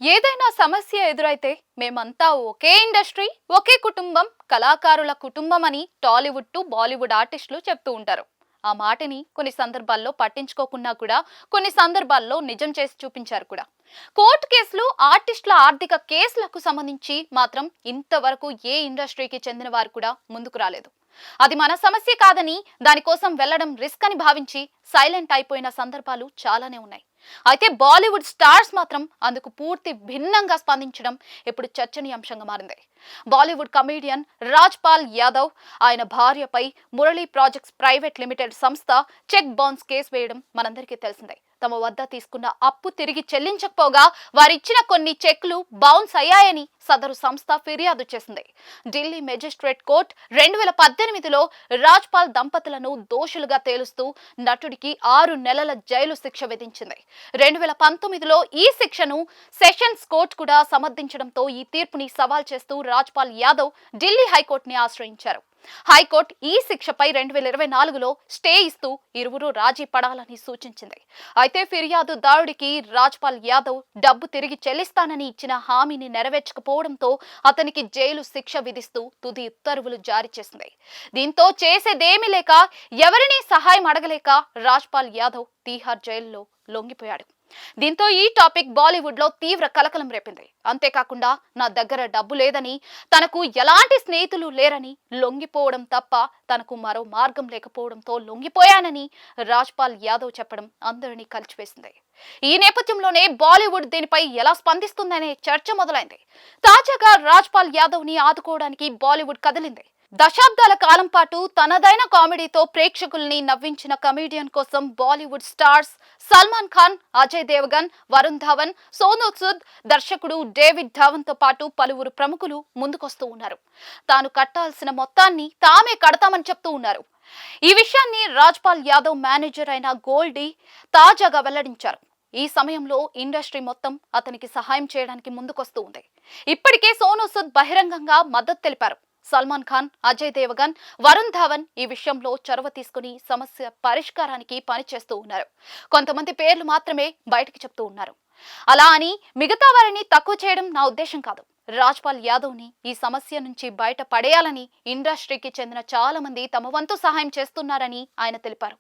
ఏదైనా సమస్య ఎదురైతే మేమంతా ఒకే ఇండస్ట్రీ, ఒకే కుటుంబం, కళాకారుల కుటుంబం అని టాలీవుడ్ టు బాలీవుడ్ ఆర్టిస్టులు చెప్తూ ఉంటారు. ఆ మాటని కొన్ని సందర్భాల్లో పట్టించుకోకున్నా కూడా కొన్ని సందర్భాల్లో నిజం చేసి చూపించారు కూడా. కోర్టు కేసులు, ఆర్టిస్టుల ఆర్థిక కేసులకు సంబంధించి మాత్రం ఇంతవరకు ఏ ఇండస్ట్రీకి చెందిన వారు కూడా ముందుకు రాలేదు. అది మన సమస్య కాదని, దానికోసం వెళ్లడం రిస్క్ అని భావించి సైలెంట్ అయిపోయిన సందర్భాలు చాలానే ఉన్నాయి. అయితే బాలీవుడ్ స్టార్స్ మాత్రం అందుకు పూర్తి భిన్నంగా స్పందించడం ఇప్పుడు చర్చనీయాంశంగా మారింది. బాలీవుడ్ కమేడియన్ రాజ్ పాల్ యాదవ్, ఆయన భార్యపై మురళీ ప్రాజెక్ట్స్ ప్రైవేట్ లిమిటెడ్ సంస్థ చెక్ బౌన్స్ కేసు వేయడం మనందరికీ తెలిసిందే. తమ వద్ద తీసుకున్న అప్పు తిరిగి చెల్లించకపోగా వారిచ్చిన కొన్ని చెక్లు బౌన్స్ అయ్యాయని సదరు సంస్థ ఫిర్యాదు చేసింది. ఢిల్లీ మెజిస్ట్రేట్ కోర్టు 2018లో రాజ్ పాల్ దంపతులను దోషులుగా తేలుస్తూ నటుడికి 6 నెలల జైలు శిక్ష విధించింది. 2019లో ఈ శిక్షను సెషన్స్ కోర్టు కూడా సమర్థించడంతో ఈ తీర్పుని సవాల్ చేస్తూ రాజ్ పాల్ యాదవ్ ఢిల్లీ హైకోర్టుని ఆశ్రయించారు. హైకోర్టు ఈ శిక్షపై 2024లో స్టే ఇస్తూ ఇరువురు రాజీ పడాలని సూచించింది. అయితే ఫిర్యాదుదారుడికి రాజ్ పాల్ యాదవ్ డబ్బు తిరిగి చెల్లిస్తానని ఇచ్చిన హామీని నెరవేర్చకపోవడంతో అతనికి జైలు శిక్ష విధిస్తూ తుది ఉత్తర్వులు జారీ చేసింది. దీంతో చేసేదేమీ లేక, ఎవరినీ సహాయం అడగలేక రాజ్ పాల్ యాదవ్ తీహార్ జైలులో లొంగిపోయాడు. దీంతో ఈ టాపిక్ బాలీవుడ్ లో తీవ్ర కలకలం రేపింది. అంతేకాకుండా నా దగ్గర డబ్బు లేదని, తనకు ఎలాంటి స్నేహితులు లేరని, లొంగిపోవడం తప్ప తనకు మరో మార్గం లేకపోవడంతో లొంగిపోయానని రాజ్ పాల్ యాదవ్ చెప్పడం అందరినీ కలిచివేసింది. ఈ నేపథ్యంలోనే బాలీవుడ్ దీనిపై ఎలా స్పందిస్తుందనే చర్చ మొదలైంది. తాజాగా రాజ్ పాల్ యాదవ్ ని ఆదుకోవడానికి బాలీవుడ్ కదిలింది. దశాబ్దాల కాలం పాటు తనదైన కామెడీతో ప్రేక్షకుల్ని నవ్వించిన కమేడియన్ కోసం బాలీవుడ్ స్టార్స్ సల్మాన్ ఖాన్, అజయ్ దేవగన్, వరుణ్ ధవన్, సోనూ సూద్, దర్శకుడు డేవిడ్ ధవన్ తో పాటు పలువురు ప్రముఖులు ముందుకొస్తూ ఉన్నారు. తాను కట్టాల్సిన మొత్తాన్ని తామే కడతామని చెప్తూ ఉన్నారు. ఈ విషయాన్ని రాజ్ పాల్ యాదవ్ మేనేజర్ అయిన గోల్డీ తాజాగా వెల్లడించారు. ఈ సమయంలో ఇండస్ట్రీ మొత్తం అతనికి సహాయం చేయడానికి ముందుకొస్తూ ఉంది. ఇప్పటికే సోనూ సూద్ బహిరంగంగా మద్దతు తెలిపారు. సల్మాన్ ఖాన్, అజయ్ దేవగన్, వరుణ్ ధవన్ ఈ విషయంలో చొరవ తీసుకుని సమస్య పరిష్కారానికి పనిచేస్తూ ఉన్నారు. కొంతమంది పేర్లు మాత్రమే బయటకు చెప్తూ ఉన్నారు. అలా అని మిగతా వారిని తక్కువ చేయడం నా ఉద్దేశం కాదు. రాజ్ పాల్ యాదవ్ ని ఈ సమస్య నుంచి బయట పడేయాలని ఇండస్ట్రీకి చెందిన చాలా మంది తమ వంతు సహాయం చేస్తున్నారని ఆయన తెలిపారు.